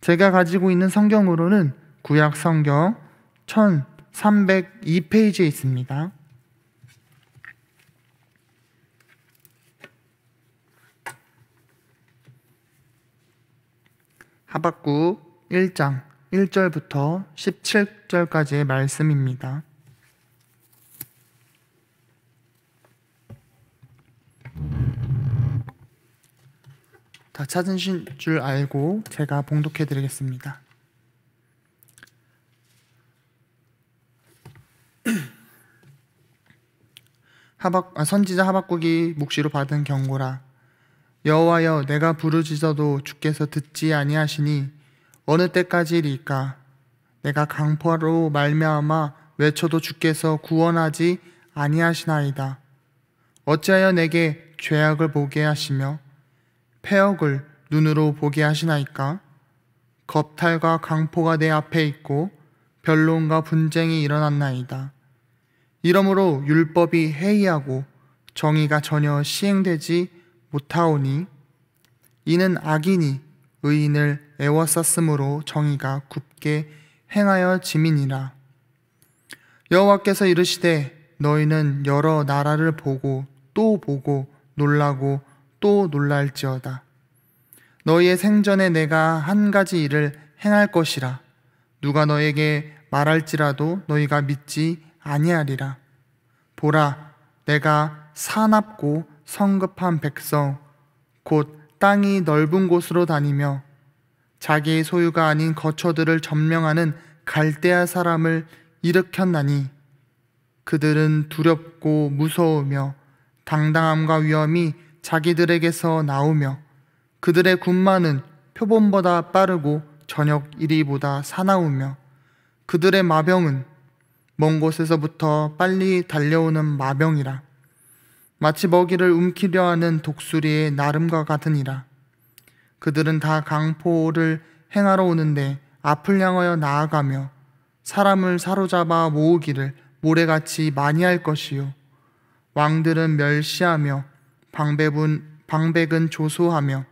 제가 가지고 있는 성경으로는 구약 성경 1302페이지에 있습니다. 하박국 1장 1절부터 17절까지의 말씀입니다. 다 찾으신 줄 알고 제가 봉독해 드리겠습니다. 선지자 하박국이 묵시로 받은 경고라. 여호와여, 내가 부르짖어도 주께서 듣지 아니하시니 어느 때까지리까? 내가 강포로 말미암아 외쳐도 주께서 구원하지 아니하시나이다. 어찌하여 내게 죄악을 보게 하시며 패역을 눈으로 보게 하시나이까? 겁탈과 강포가 내 앞에 있고 변론과 분쟁이 일어났나이다. 이러므로 율법이 해이하고 정의가 전혀 시행되지 못하오니 이는 악인이 의인을 애워쌌으므로 정의가 굽게 행하여 짐이니라. 여호와께서 이르시되 너희는 여러 나라를 보고 또 보고 놀라고 또 놀랄지어다. 너희의 생전에 내가 한 가지 일을 행할 것이라. 누가 너에게 말할지라도 너희가 믿지 아니하리라. 보라, 내가 사납고 성급한 백성 곧 땅이 넓은 곳으로 다니며 자기의 소유가 아닌 거처들을 점령하는 갈대아 사람을 일으켰나니 그들은 두렵고 무서우며 당당함과 위엄이 자기들에게서 나오며 그들의 군마는 표범보다 빠르고 저녁 이리보다 사나우며 그들의 마병은 먼 곳에서부터 빨리 달려오는 마병이라. 마치 먹이를 움키려 하는 독수리의 나름과 같으니라. 그들은 다 강포를 행하러 오는데 앞을 향하여 나아가며 사람을 사로잡아 모으기를 모래같이 많이 할 것이요 왕들은 멸시하며 방백은 조소하며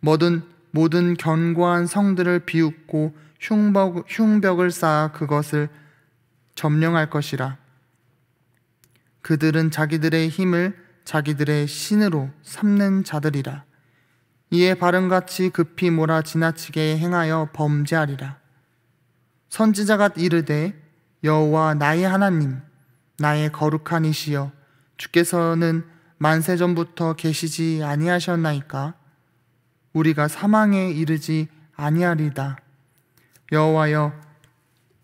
모든 견고한 성들을 비웃고 흉벽을 쌓아 그것을 점령할 것이라. 그들은 자기들의 힘을 자기들의 신으로 삼는 자들이라. 이에 바른같이 급히 몰아 지나치게 행하여 범죄하리라. 선지자가 이르되 여호와 나의 하나님, 나의 거룩한 이시여, 주께서는 만세전부터 계시지 아니하셨나이까? 우리가 사망에 이르지 아니하리다. 여호와여,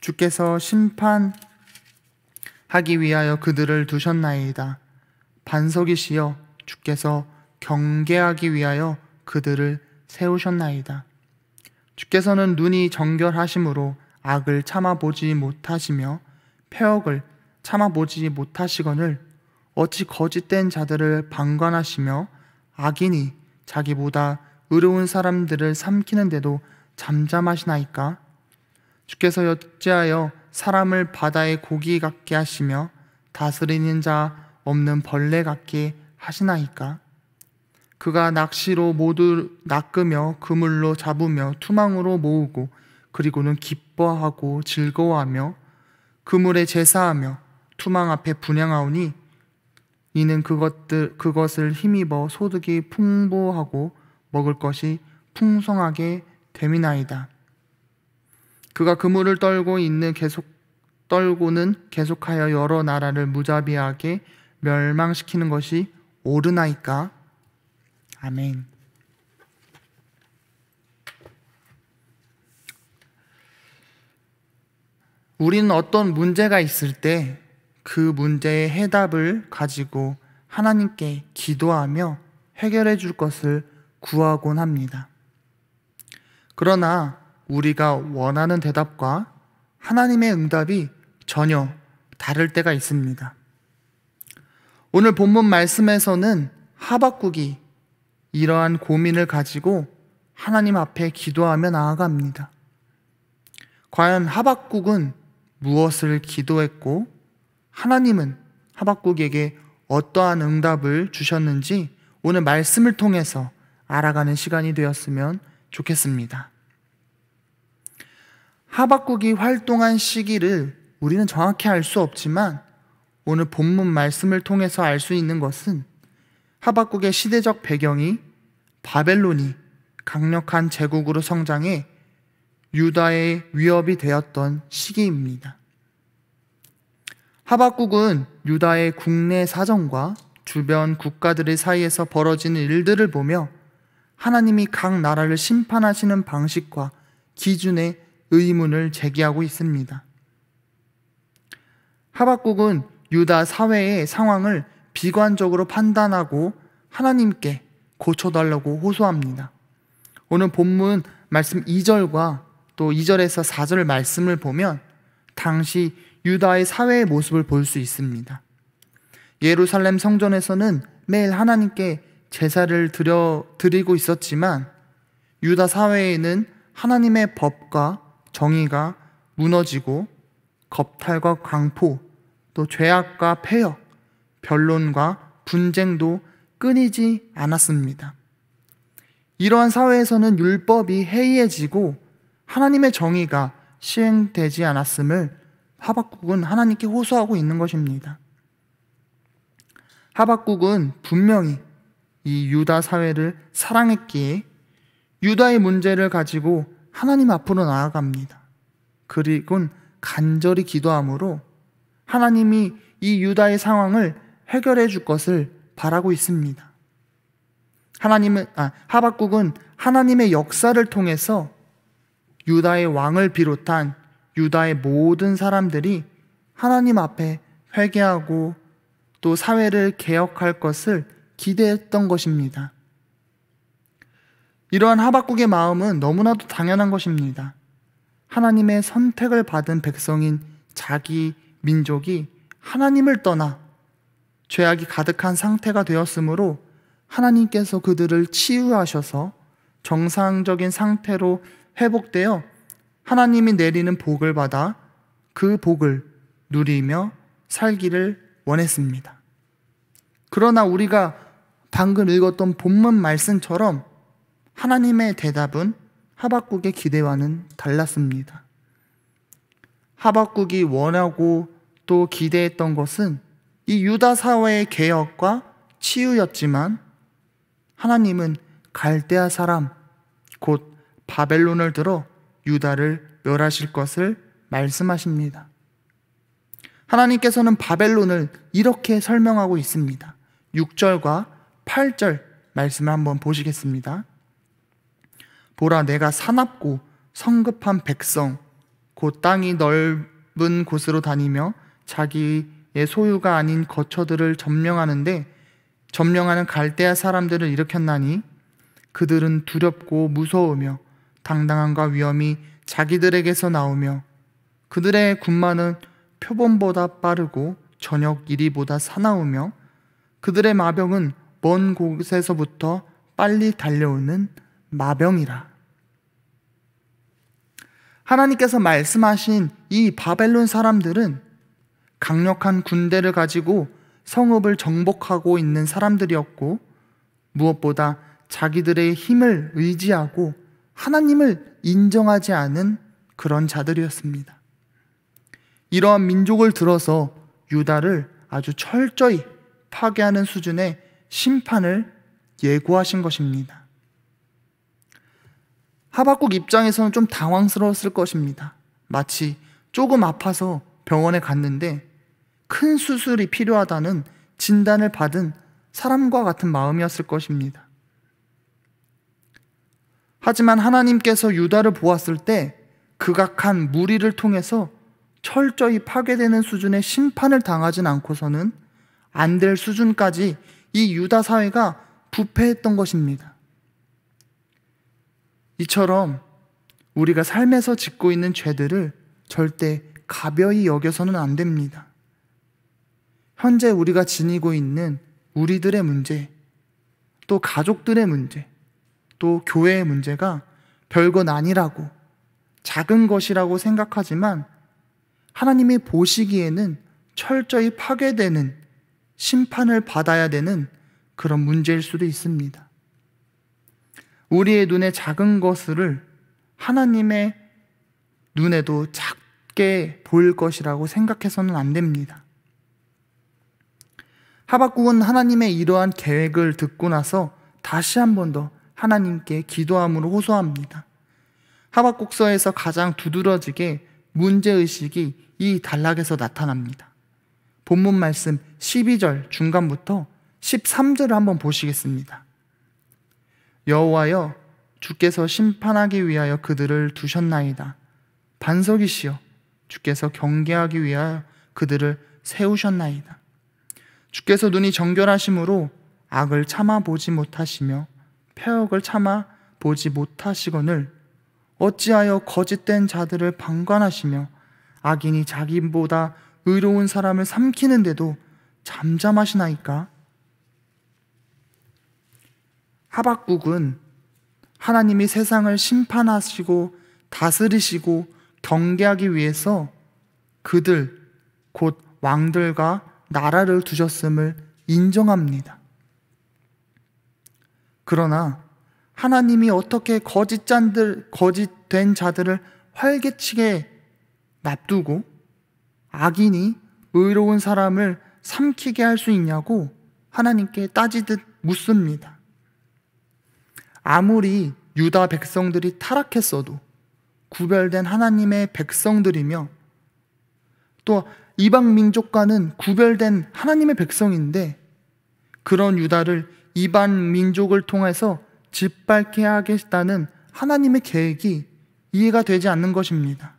주께서 심판하기 위하여 그들을 두셨나이다. 반석이시여, 주께서 경계하기 위하여 그들을 세우셨나이다. 주께서는 눈이 정결하심으로 악을 참아보지 못하시며 패역을 참아보지 못하시거늘 어찌 거짓된 자들을 방관하시며 악인이 자기보다 의로운 사람들을 삼키는데도 잠잠하시나이까? 주께서 어찌하여 사람을 바다의 고기 같게 하시며 다스리는 자 없는 벌레 같게 하시나이까? 그가 낚시로 모두 낚으며 그물로 잡으며 투망으로 모으고 그리고는 기뻐하고 즐거워하며 그물에 제사하며 투망 앞에 분향하오니 이는 그것을 힘입어 소득이 풍부하고 먹을 것이 풍성하게 됨이나이다. 그가 그물을 떨고는 계속하여 여러 나라를 무자비하게 멸망시키는 것이 옳으나이까? 아멘. 우리는 어떤 문제가 있을 때 그 문제의 해답을 가지고 하나님께 기도하며 해결해 줄 것을 구하곤 합니다. 그러나 우리가 원하는 대답과 하나님의 응답이 전혀 다를 때가 있습니다. 오늘 본문 말씀에서는 하박국이 이러한 고민을 가지고 하나님 앞에 기도하며 나아갑니다. 과연 하박국은 무엇을 기도했고 하나님은 하박국에게 어떠한 응답을 주셨는지 오늘 말씀을 통해서 알아가는 시간이 되었으면 좋겠습니다. 하박국이 활동한 시기를 우리는 정확히 알 수 없지만 오늘 본문 말씀을 통해서 알 수 있는 것은 하박국의 시대적 배경이 바벨론이 강력한 제국으로 성장해 유다의 위협이 되었던 시기입니다. 하박국은 유다의 국내 사정과 주변 국가들의 사이에서 벌어지는 일들을 보며 하나님이 각 나라를 심판하시는 방식과 기준에 의문을 제기하고 있습니다. 하박국은 유다 사회의 상황을 비관적으로 판단하고 하나님께 고쳐달라고 호소합니다. 오늘 본문 말씀 2절과 또 2절에서 4절 말씀을 보면 당시 유다의 사회의 모습을 볼 수 있습니다. 예루살렘 성전에서는 매일 하나님께 제사를 드리고 있었지만 유다 사회에는 하나님의 법과 정의가 무너지고 겁탈과 광포, 또 죄악과 폐역, 변론과 분쟁도 끊이지 않았습니다. 이러한 사회에서는 율법이 해이해지고 하나님의 정의가 시행되지 않았음을 하박국은 하나님께 호소하고 있는 것입니다. 하박국은 분명히 이 유다 사회를 사랑했기에 유다의 문제를 가지고 하나님 앞으로 나아갑니다. 그리고 간절히 기도함으로 하나님이 이 유다의 상황을 해결해 줄 것을 바라고 있습니다. 하박국은 하나님의 역사를 통해서 유다의 왕을 비롯한 유다의 모든 사람들이 하나님 앞에 회개하고 또 사회를 개혁할 것을 기대했던 것입니다. 이러한 하박국의 마음은 너무나도 당연한 것입니다. 하나님의 선택을 받은 백성인 자기 민족이 하나님을 떠나 죄악이 가득한 상태가 되었으므로 하나님께서 그들을 치유하셔서 정상적인 상태로 회복되어 하나님이 내리는 복을 받아 그 복을 누리며 살기를 원했습니다. 그러나 우리가 방금 읽었던 본문 말씀처럼 하나님의 대답은 하박국의 기대와는 달랐습니다. 하박국이 원하고 또 기대했던 것은 이 유다 사회의 개혁과 치유였지만 하나님은 갈대아 사람 곧 바벨론을 들어 유다를 멸하실 것을 말씀하십니다. 하나님께서는 바벨론을 이렇게 설명하고 있습니다. 6절과 8절 말씀을 한번 보시겠습니다. 보라, 내가 사납고 성급한 백성 곧 땅이 넓은 곳으로 다니며 자기의 소유가 아닌 거처들을 점령하는 갈대아 사람들을 일으켰나니 그들은 두렵고 무서우며 당당함과 위엄이 자기들에게서 나오며 그들의 군마는 표범보다 빠르고 저녁 이리보다 사나우며 그들의 마병은 먼 곳에서부터 빨리 달려오는 마병이라. 하나님께서 말씀하신 이 바벨론 사람들은 강력한 군대를 가지고 성읍을 정복하고 있는 사람들이었고 무엇보다 자기들의 힘을 의지하고 하나님을 인정하지 않은 그런 자들이었습니다. 이러한 민족을 들어서 유다를 아주 철저히 파괴하는 수준의 심판을 예고하신 것입니다. 하박국 입장에서는 좀 당황스러웠을 것입니다. 마치 조금 아파서 병원에 갔는데 큰 수술이 필요하다는 진단을 받은 사람과 같은 마음이었을 것입니다. 하지만 하나님께서 유다를 보았을 때 극악한 무리를 통해서 철저히 파괴되는 수준의 심판을 당하진 않고서는 안 될 수준까지 이 유다 사회가 부패했던 것입니다. 이처럼 우리가 삶에서 짓고 있는 죄들을 절대 가벼이 여겨서는 안 됩니다. 현재 우리가 지니고 있는 우리들의 문제, 또 가족들의 문제, 또 교회의 문제가 별것 아니라고, 작은 것이라고 생각하지만 하나님이 보시기에는 철저히 파괴되는 심판을 받아야 되는 그런 문제일 수도 있습니다. 우리의 눈에 작은 것을 하나님의 눈에도 작게 보일 것이라고 생각해서는 안 됩니다. 하박국은 하나님의 이러한 계획을 듣고 나서 다시 한 번 더 하나님께 기도함으로 호소합니다. 하박국서에서 가장 두드러지게 문제의식이 이 단락에서 나타납니다. 본문 말씀 12절 중간부터 13절을 한번 보시겠습니다. 여호와여, 주께서 심판하기 위하여 그들을 두셨나이다. 반석이시여, 주께서 경계하기 위하여 그들을 세우셨나이다. 주께서 눈이 정결하심으로 악을 참아보지 못하시며 패역을 참아보지 못하시거늘 어찌하여 거짓된 자들을 방관하시며 악인이 자기보다 의로운 사람을 삼키는데도 잠잠하시나이까? 하박국은 하나님이 세상을 심판하시고 다스리시고 경계하기 위해서 그들, 곧 왕들과 나라를 두셨음을 인정합니다. 그러나 하나님이 어떻게 거짓된 자들을 활개치게 놔두고 악인이 의로운 사람을 삼키게 할 수 있냐고 하나님께 따지듯 묻습니다. 아무리 유다 백성들이 타락했어도 구별된 하나님의 백성들이며 또 이방 민족과는 구별된 하나님의 백성인데 그런 유다를 이방 민족을 통해서 짓밟게 하겠다는 하나님의 계획이 이해가 되지 않는 것입니다.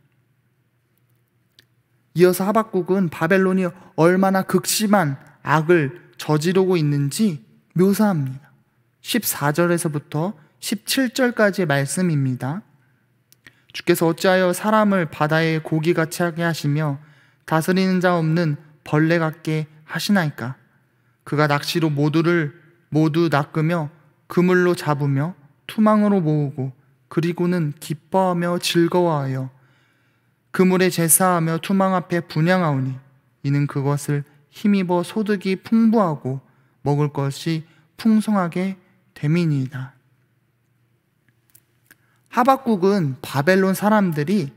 이어서 하박국은 바벨론이 얼마나 극심한 악을 저지르고 있는지 묘사합니다. 14절에서부터 17절까지의 말씀입니다. 주께서 어찌하여 사람을 바다의 고기같이 하게 하시며 다스리는 자 없는 벌레 같게 하시나이까? 그가 낚시로 모두 낚으며 그물로 잡으며 투망으로 모으고 그리고는 기뻐하며 즐거워하여 그물에 제사하며 투망 앞에 분향하오니 이는 그것을 힘입어 소득이 풍부하고 먹을 것이 풍성하게 됨이니이다. 하박국은 바벨론 사람들이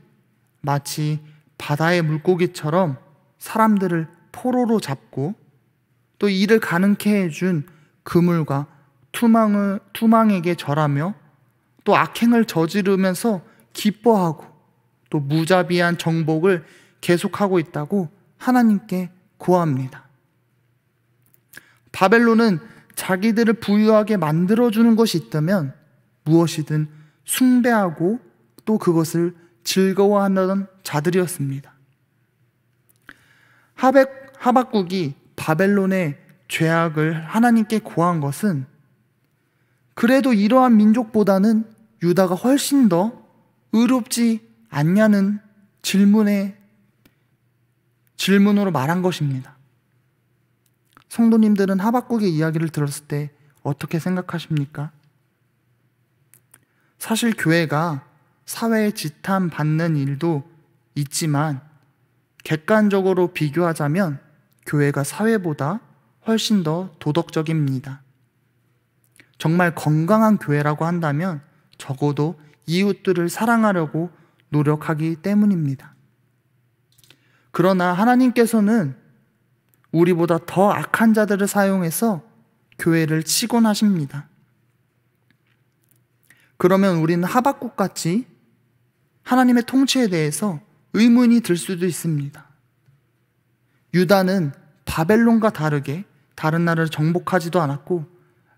마치 바다의 물고기처럼 사람들을 포로로 잡고 또 이를 가능케 해준 그물과 투망에게 절하며 또 악행을 저지르면서 기뻐하고 또 무자비한 정복을 계속하고 있다고 하나님께 고합니다. 바벨론은 자기들을 부유하게 만들어주는 것이 있다면 무엇이든 숭배하고 또 그것을 즐거워하는 자들이었습니다. 하박국이 바벨론의 죄악을 하나님께 고한 것은 그래도 이러한 민족보다는 유다가 훨씬 더 의롭지 않냐는 질문으로 말한 것입니다. 성도님들은 하박국의 이야기를 들었을 때 어떻게 생각하십니까? 사실 교회가 사회에 지탄받는 일도 있지만 객관적으로 비교하자면 교회가 사회보다 훨씬 더 도덕적입니다. 정말 건강한 교회라고 한다면 적어도 이웃들을 사랑하려고 노력하기 때문입니다. 그러나 하나님께서는 우리보다 더 악한 자들을 사용해서 교회를 치곤 하십니다. 그러면 우리는 하박국같이 하나님의 통치에 대해서 의문이 들 수도 있습니다. 유다는 바벨론과 다르게 다른 나라를 정복하지도 않았고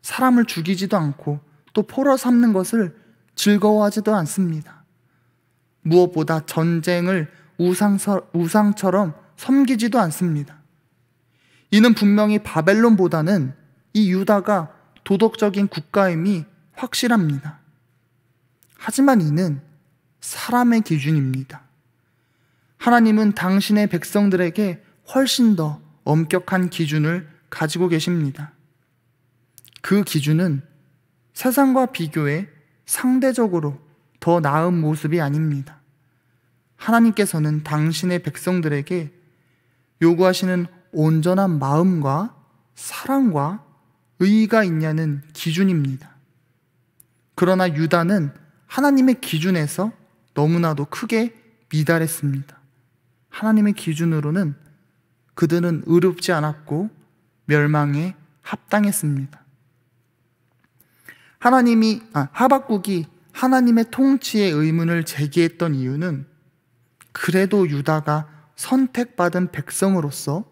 사람을 죽이지도 않고 또 포로 삼는 것을 즐거워하지도 않습니다. 무엇보다 전쟁을 우상처럼 섬기지도 않습니다. 이는 분명히 바벨론보다는 이 유다가 도덕적인 국가임이 확실합니다. 하지만 이는 사람의 기준입니다. 하나님은 당신의 백성들에게 훨씬 더 엄격한 기준을 가지고 계십니다. 그 기준은 세상과 비교해 상대적으로 더 나은 모습이 아닙니다. 하나님께서는 당신의 백성들에게 요구하시는 온전한 마음과 사랑과 의의가 있냐는 기준입니다. 그러나 유다는 하나님의 기준에서 너무나도 크게 미달했습니다. 하나님의 기준으로는 그들은 의롭지 않았고 멸망에 합당했습니다. 하박국이 하나님의 통치의 의문을 제기했던 이유는 그래도 유다가 선택받은 백성으로서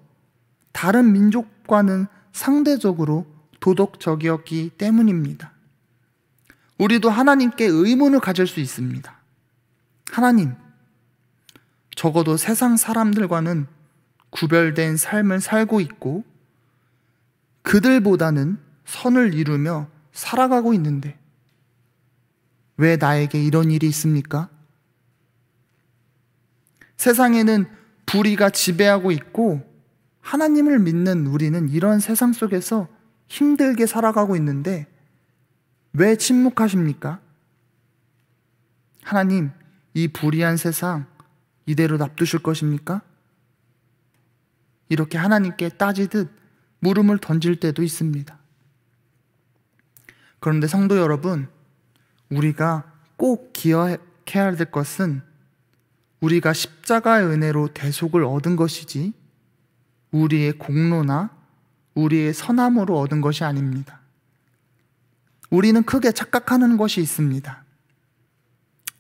다른 민족과는 상대적으로 도덕적이었기 때문입니다. 우리도 하나님께 의문을 가질 수 있습니다. 하나님, 적어도 세상 사람들과는 구별된 삶을 살고 있고 그들보다는 선을 이루며 살아가고 있는데 왜 나에게 이런 일이 있습니까? 세상에는 불의가 지배하고 있고 하나님을 믿는 우리는 이런 세상 속에서 힘들게 살아가고 있는데 왜 침묵하십니까? 하나님, 이 불의한 세상 이대로 놔두실 것입니까? 이렇게 하나님께 따지듯 물음을 던질 때도 있습니다. 그런데 성도 여러분, 우리가 꼭 기억해야 될 것은 우리가 십자가의 은혜로 대속을 얻은 것이지 우리의 공로나 우리의 선함으로 얻은 것이 아닙니다. 우리는 크게 착각하는 것이 있습니다.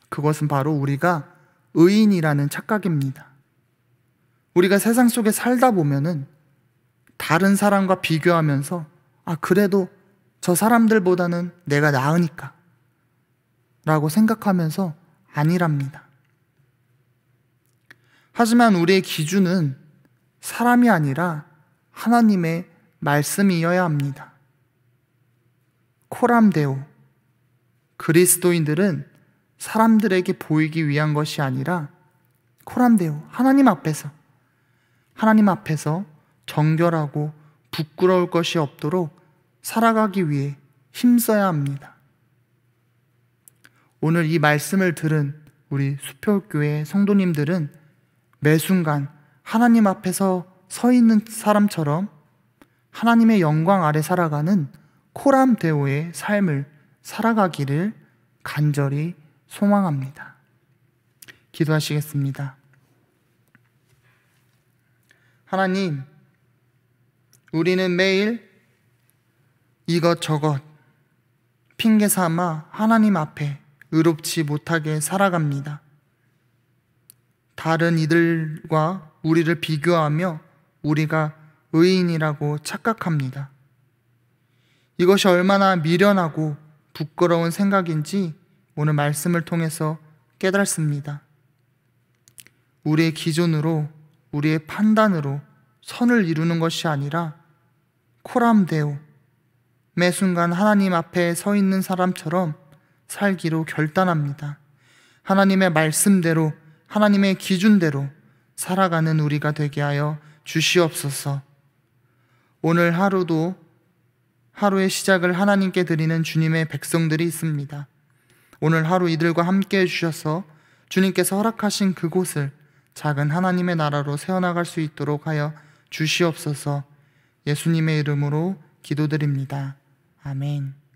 그것은 바로 우리가 의인이라는 착각입니다. 우리가 세상 속에 살다 보면은 다른 사람과 비교하면서 그래도 저 사람들보다는 내가 나으니까 라고 생각하면서 아니랍니다. 하지만 우리의 기준은 사람이 아니라 하나님의 말씀이어야 합니다. 코람데오, 그리스도인들은 사람들에게 보이기 위한 것이 아니라 코람데오, 하나님 앞에서 정결하고 부끄러울 것이 없도록 살아가기 위해 힘써야 합니다. 오늘 이 말씀을 들은 우리 수표교회 성도님들은 매 순간 하나님 앞에서 서 있는 사람처럼 하나님의 영광 아래 살아가는 코람데오의 삶을 살아가기를 간절히 소망합니다. 기도하시겠습니다. 하나님, 우리는 매일 이것저것 핑계 삼아 하나님 앞에 의롭지 못하게 살아갑니다. 다른 이들과 우리를 비교하며 우리가 의인이라고 착각합니다. 이것이 얼마나 미련하고 부끄러운 생각인지 오늘 말씀을 통해서 깨달습니다. 우리의 기준으로, 우리의 판단으로 선을 이루는 것이 아니라 코람데오, 매 순간 하나님 앞에 서 있는 사람처럼 살기로 결단합니다. 하나님의 말씀대로, 하나님의 기준대로 살아가는 우리가 되게 하여 주시옵소서. 오늘 하루의 시작을 하나님께 드리는 주님의 백성들이 있습니다. 오늘 하루 이들과 함께 해주셔서 주님께서 허락하신 그곳을 작은 하나님의 나라로 세워나갈 수 있도록 하여 주시옵소서. 예수님의 이름으로 기도드립니다. 아멘.